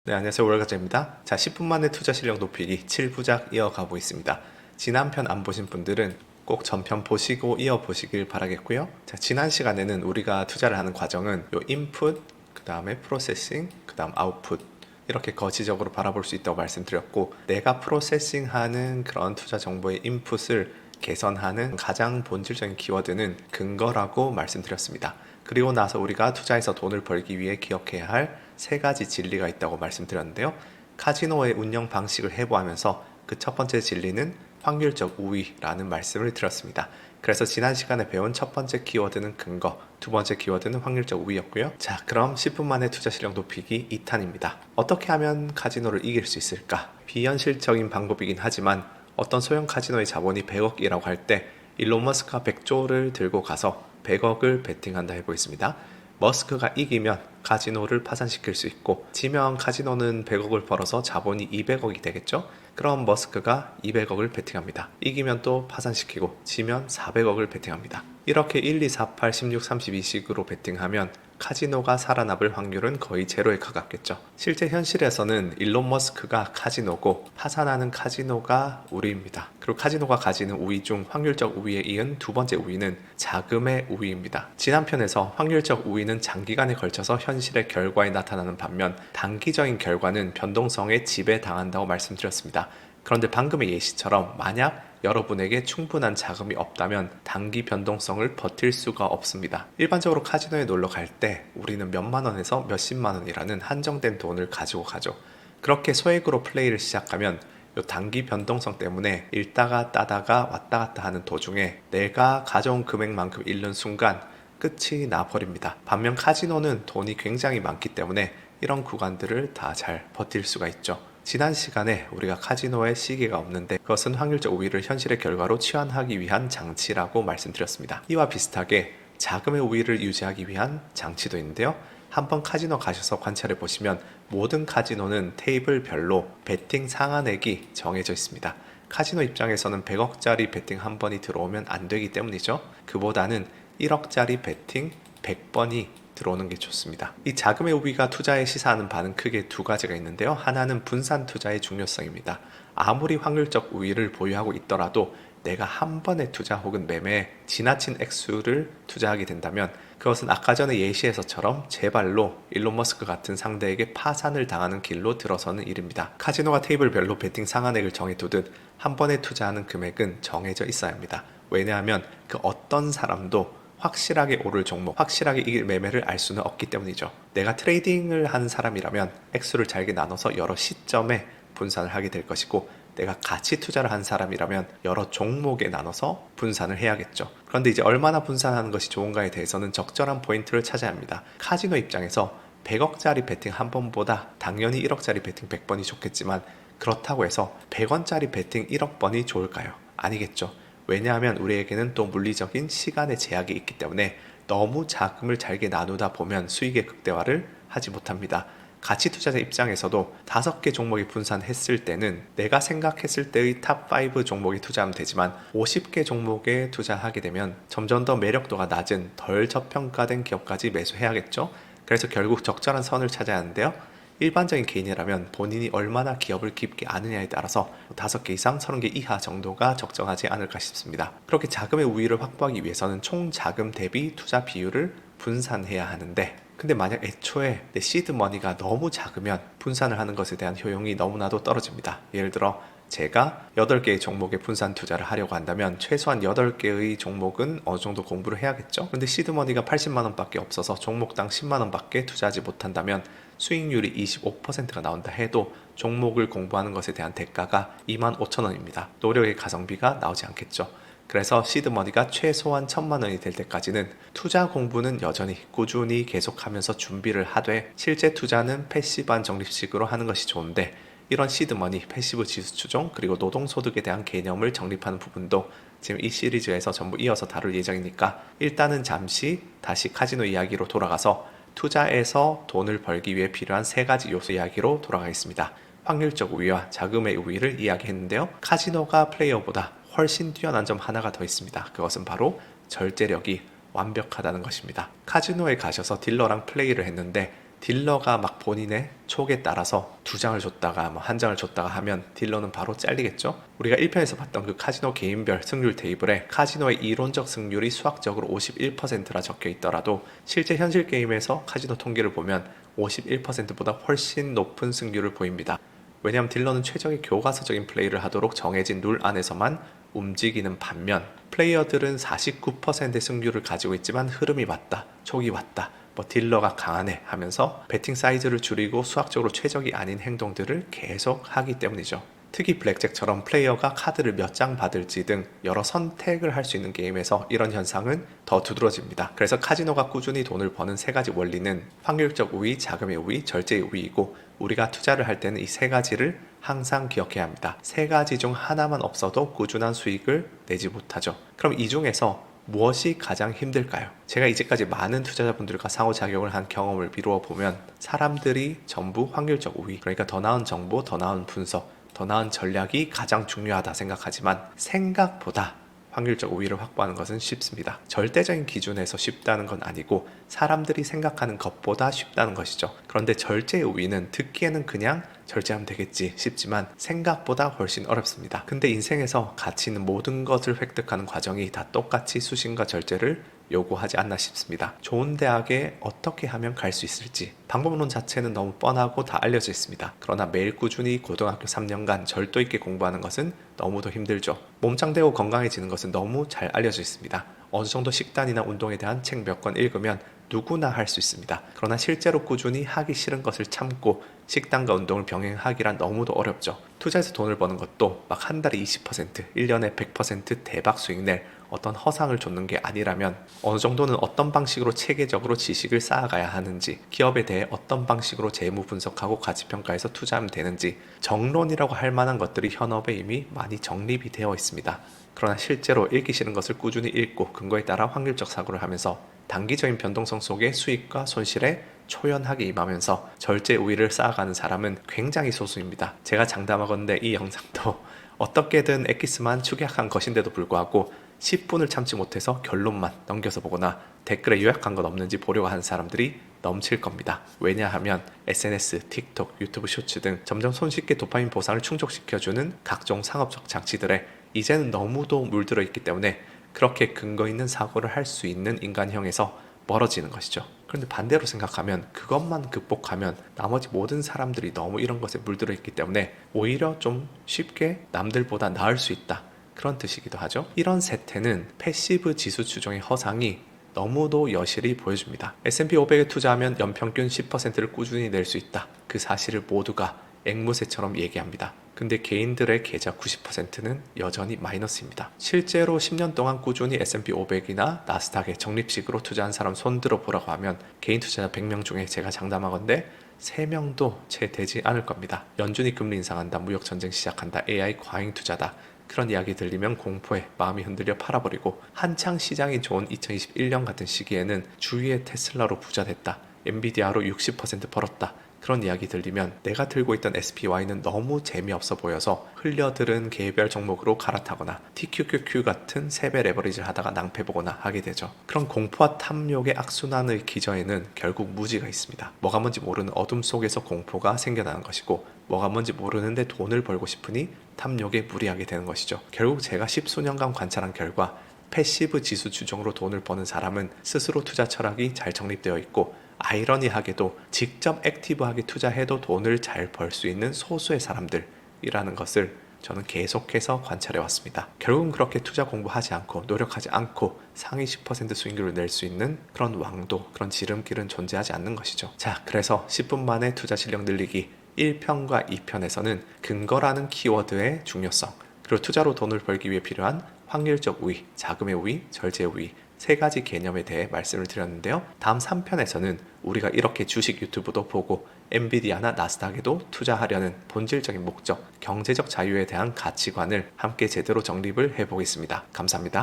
네, 안녕하세요. 월가짜입니다. 자, 10분 만에 투자 실력 높이기 7부작 이어가고 있습니다. 지난 편 안 보신 분들은 꼭 전편 보시고 이어보시길 바라겠고요. 자, 지난 시간에는 우리가 투자를 하는 과정은 요 인풋, 그 다음에 프로세싱, 그 다음 아웃풋 이렇게 거시적으로 바라볼 수 있다고 말씀드렸고, 내가 프로세싱하는 그런 투자 정보의 인풋을 개선하는 가장 본질적인 키워드는 근거라고 말씀드렸습니다. 그리고 나서 우리가 투자해서 돈을 벌기 위해 기억해야 할 세 가지 진리가 있다고 말씀드렸는데요. 카지노의 운영 방식을 해부하면서 그 첫 번째 진리는 확률적 우위라는 말씀을 드렸습니다. 그래서 지난 시간에 배운 첫 번째 키워드는 근거, 두 번째 키워드는 확률적 우위였고요. 자, 그럼 10분 만에 투자 실력 높이기 2탄입니다. 어떻게 하면 카지노를 이길 수 있을까? 비현실적인 방법이긴 하지만 어떤 소형 카지노의 자본이 100억이라고 할 때 일론 머스크가 100조를 들고 가서 100억을 베팅한다 해보겠습니다. 머스크가 이기면 카지노를 파산시킬 수 있고, 지면 카지노는 100억을 벌어서 자본이 200억이 되겠죠? 그럼 머스크가 200억을 베팅합니다. 이기면 또 파산시키고, 지면 400억을 베팅합니다. 이렇게 1, 2, 4, 8, 16, 32식으로 베팅하면 카지노가 살아남을 확률은 거의 제로에 가깝겠죠. 실제 현실에서는 일론 머스크가 카지노고 파산하는 카지노가 우위입니다. 그리고 카지노가 가지는 우위 중 확률적 우위에 이은 두 번째 우위는 자금의 우위입니다. 지난 편에서 확률적 우위는 장기간에 걸쳐서 현실의 결과에 나타나는 반면 단기적인 결과는 변동성에 지배당한다고 말씀드렸습니다. 그런데 방금의 예시처럼 만약 여러분에게 충분한 자금이 없다면 단기 변동성을 버틸 수가 없습니다. 일반적으로 카지노에 놀러 갈 때 우리는 몇만 원에서 몇십만 원이라는 한정된 돈을 가지고 가죠. 그렇게 소액으로 플레이를 시작하면 요 단기 변동성 때문에 읽다가 따다가 왔다 갔다 하는 도중에 내가 가져온 금액만큼 잃는 순간 끝이 나버립니다. 반면 카지노는 돈이 굉장히 많기 때문에 이런 구간들을 다 잘 버틸 수가 있죠. 지난 시간에 우리가 카지노에 시계가 없는데 그것은 확률적 우위를 현실의 결과로 치환하기 위한 장치라고 말씀드렸습니다. 이와 비슷하게 자금의 우위를 유지하기 위한 장치도 있는데요. 한번 카지노 가셔서 관찰해 보시면 모든 카지노는 테이블별로 베팅 상한액이 정해져 있습니다. 카지노 입장에서는 100억짜리 베팅 한 번이 들어오면 안 되기 때문이죠. 그보다는 1억짜리 베팅 100번이 들어오는 게 좋습니다. 이 자금의 우위가 투자에 시사하는 바는 크게 두 가지가 있는데요. 하나는 분산 투자의 중요성입니다. 아무리 확률적 우위를 보유하고 있더라도 내가 한 번의 투자 혹은 매매에 지나친 액수를 투자하게 된다면 그것은 아까 전에 예시에서처럼 제 발로 일론 머스크 같은 상대에게 파산을 당하는 길로 들어서는 일입니다. 카지노가 테이블별로 베팅 상한액을 정해두듯 한 번에 투자하는 금액은 정해져 있어야 합니다. 왜냐하면 그 어떤 사람도 확실하게 오를 종목, 확실하게 이길 매매를 알 수는 없기 때문이죠. 내가 트레이딩을 하는 사람이라면 액수를 잘게 나눠서 여러 시점에 분산을 하게 될 것이고, 내가 가치 투자를 한 사람이라면 여러 종목에 나눠서 분산을 해야겠죠. 그런데 이제 얼마나 분산하는 것이 좋은가에 대해서는 적절한 포인트를 찾아야 합니다. 카지노 입장에서 100억짜리 베팅 한 번보다 당연히 1억짜리 베팅 100번이 좋겠지만, 그렇다고 해서 100원짜리 베팅 1억 번이 좋을까요? 아니겠죠. 왜냐하면 우리에게는 또 물리적인 시간의 제약이 있기 때문에 너무 자금을 잘게 나누다 보면 수익의 극대화를 하지 못합니다. 가치 투자자 입장에서도 5개 종목이 분산했을 때는 내가 생각했을 때의 탑5 종목에 투자하면 되지만 50개 종목에 투자하게 되면 점점 더 매력도가 낮은 덜 저평가된 기업까지 매수해야겠죠. 그래서 결국 적절한 선을 찾아야 하는데요. 일반적인 개인이라면 본인이 얼마나 기업을 깊게 아느냐에 따라서 5개 이상 30개 이하 정도가 적정하지 않을까 싶습니다. 그렇게 자금의 우위를 확보하기 위해서는 총 자금 대비 투자 비율을 분산해야 하는데, 근데 만약 애초에 내 시드 머니가 너무 작으면 분산을 하는 것에 대한 효용이 너무나도 떨어집니다. 예를 들어 제가 8개의 종목에 분산 투자를 하려고 한다면 최소한 8개의 종목은 어느 정도 공부를 해야겠죠. 그런데 시드머니가 80만원 밖에 없어서 종목당 10만원 밖에 투자하지 못한다면 수익률이 25%가 나온다 해도 종목을 공부하는 것에 대한 대가가 25,000원입니다. 노력의 가성비가 나오지 않겠죠. 그래서 시드머니가 최소한 1,000만원이 될 때까지는 투자 공부는 여전히 꾸준히 계속하면서 준비를 하되, 실제 투자는 패시브한 적립식으로 하는 것이 좋은데, 이런 시드머니, 패시브 지수 추종, 그리고 노동소득에 대한 개념을 정립하는 부분도 지금 이 시리즈에서 전부 이어서 다룰 예정이니까 일단은 잠시 다시 카지노 이야기로 돌아가서 투자에서 돈을 벌기 위해 필요한 세 가지 요소 이야기로 돌아가겠습니다. 확률적 우위와 자금의 우위를 이야기했는데요. 카지노가 플레이어보다 훨씬 뛰어난 점 하나가 더 있습니다. 그것은 바로 절제력이 완벽하다는 것입니다. 카지노에 가셔서 딜러랑 플레이를 했는데 딜러가 막 본인의 촉에 따라서 2장을 줬다가 뭐 1장을 줬다가 하면 딜러는 바로 잘리겠죠. 우리가 1편에서 봤던 그 카지노 개인별 승률 테이블에 카지노의 이론적 승률이 수학적으로 51%라 적혀 있더라도 실제 현실 게임에서 카지노 통계를 보면 51%보다 훨씬 높은 승률을 보입니다. 왜냐하면 딜러는 최적의 교과서적인 플레이를 하도록 정해진 룰 안에서만 움직이는 반면 플레이어들은 49%의 승률을 가지고 있지만 흐름이 왔다, 촉이 왔다, 뭐 딜러가 강하네 하면서 배팅 사이즈를 줄이고 수학적으로 최적이 아닌 행동들을 계속 하기 때문이죠. 특히 블랙잭처럼 플레이어가 카드를 몇 장 받을지 등 여러 선택을 할 수 있는 게임에서 이런 현상은 더 두드러집니다. 그래서 카지노가 꾸준히 돈을 버는 세 가지 원리는 확률적 우위, 자금의 우위, 절제의 우위이고 우리가 투자를 할 때는 이 세 가지를 항상 기억해야 합니다. 세 가지 중 하나만 없어도 꾸준한 수익을 내지 못하죠. 그럼 이 중에서 무엇이 가장 힘들까요? 제가 이제까지 많은 투자자분들과 상호작용을 한 경험을 미루어 보면 사람들이 전부 확률적 우위, 그러니까 더 나은 정보, 더 나은 분석, 더 나은 전략이 가장 중요하다 생각하지만 생각보다 확률적 우위를 확보하는 것은 쉽습니다. 절대적인 기준에서 쉽다는 건 아니고 사람들이 생각하는 것보다 쉽다는 것이죠. 그런데 절제의 우위는 듣기에는 그냥 절제하면 되겠지 싶지만 생각보다 훨씬 어렵습니다. 근데 인생에서 가치 있는 모든 것을 획득하는 과정이 다 똑같이 수신과 절제를 요구하지 않나 싶습니다. 좋은 대학에 어떻게 하면 갈 수 있을지 방법론 자체는 너무 뻔하고 다 알려져 있습니다. 그러나 매일 꾸준히 고등학교 3년간 절도 있게 공부하는 것은 너무도 힘들죠. 몸짱되고 건강해지는 것은 너무 잘 알려져 있습니다. 어느 정도 식단이나 운동에 대한 책 몇 권 읽으면 누구나 할 수 있습니다. 그러나 실제로 꾸준히 하기 싫은 것을 참고 식단과 운동을 병행하기란 너무도 어렵죠. 투자해서 돈을 버는 것도 막 한 달에 20%, 1년에 100% 대박 수익 낼 어떤 허상을 줬는 게 아니라면 어느 정도는 어떤 방식으로 체계적으로 지식을 쌓아가야 하는지, 기업에 대해 어떤 방식으로 재무 분석하고 가치평가해서 투자하면 되는지 정론이라고 할 만한 것들이 현업에 이미 많이 정립이 되어 있습니다. 그러나 실제로 읽기 싫은 것을 꾸준히 읽고 근거에 따라 확률적 사고를 하면서 단기적인 변동성 속에 수익과 손실에 초연하게 임하면서 절제 우위를 쌓아가는 사람은 굉장히 소수입니다. 제가 장담하건대 이 영상도 어떻게든 엑기스만 축약한 것인데도 불구하고 10분을 참지 못해서 결론만 넘겨서 보거나 댓글에 요약한 것 없는지 보려고 하는 사람들이 넘칠 겁니다. 왜냐하면 SNS, 틱톡, 유튜브 쇼츠 등 점점 손쉽게 도파민 보상을 충족시켜주는 각종 상업적 장치들에 이제는 너무도 물들어 있기 때문에 그렇게 근거 있는 사고를 할 수 있는 인간형에서 멀어지는 것이죠. 그런데 반대로 생각하면 그것만 극복하면 나머지 모든 사람들이 너무 이런 것에 물들어 있기 때문에 오히려 좀 쉽게 남들보다 나을 수 있다, 그런 뜻이기도 하죠. 이런 세태는 패시브 지수 추종의 허상이 너무도 여실히 보여줍니다. S&P 500에 투자하면 연평균 10%를 꾸준히 낼 수 있다, 그 사실을 모두가 앵무새처럼 얘기합니다. 근데 개인들의 계좌 90%는 여전히 마이너스입니다. 실제로 10년 동안 꾸준히 S&P 500이나 나스닥에 적립식으로 투자한 사람 손들어 보라고 하면 개인 투자자 100명 중에 제가 장담하건대 3명도 채 되지 않을 겁니다. 연준이 금리 인상한다, 무역전쟁 시작한다, AI 과잉 투자다, 그런 이야기 들리면 공포에 마음이 흔들려 팔아버리고 한창 시장이 좋은 2021년 같은 시기에는 주위의 테슬라로 부자 됐다, 엔비디아로 60% 벌었다, 그런 이야기 들리면 내가 들고 있던 SPY는 너무 재미없어 보여서 흘려들은 개별 종목으로 갈아타거나 TQQQ 같은 3배 레버리지를 하다가 낭패보거나 하게 되죠. 그런 공포와 탐욕의 악순환의 기저에는 결국 무지가 있습니다. 뭐가 뭔지 모르는 어둠 속에서 공포가 생겨나는 것이고 뭐가 뭔지 모르는데 돈을 벌고 싶으니 탐욕에 무리하게 되는 것이죠. 결국 제가 10수년간 관찰한 결과 패시브 지수 추종으로 돈을 버는 사람은 스스로 투자 철학이 잘 정립되어 있고 아이러니하게도 직접 액티브하게 투자해도 돈을 잘 벌 수 있는 소수의 사람들이라는 것을 저는 계속해서 관찰해 왔습니다. 결국은 그렇게 투자 공부하지 않고 노력하지 않고 상위 10% 수익률을 낼 수 있는 그런 왕도, 그런 지름길은 존재하지 않는 것이죠. 자, 그래서 10분 만에 투자 실력 늘리기 1편과 2편에서는 근거라는 키워드의 중요성, 그리고 투자로 돈을 벌기 위해 필요한 확률적 우위, 자금의 우위, 절제의 우위, 3가지 개념에 대해 말씀을 드렸는데요. 다음 3편에서는 우리가 이렇게 주식 유튜브도 보고 엔비디아나 나스닥에도 투자하려는 본질적인 목적, 경제적 자유에 대한 가치관을 함께 제대로 정립을 해보겠습니다. 감사합니다.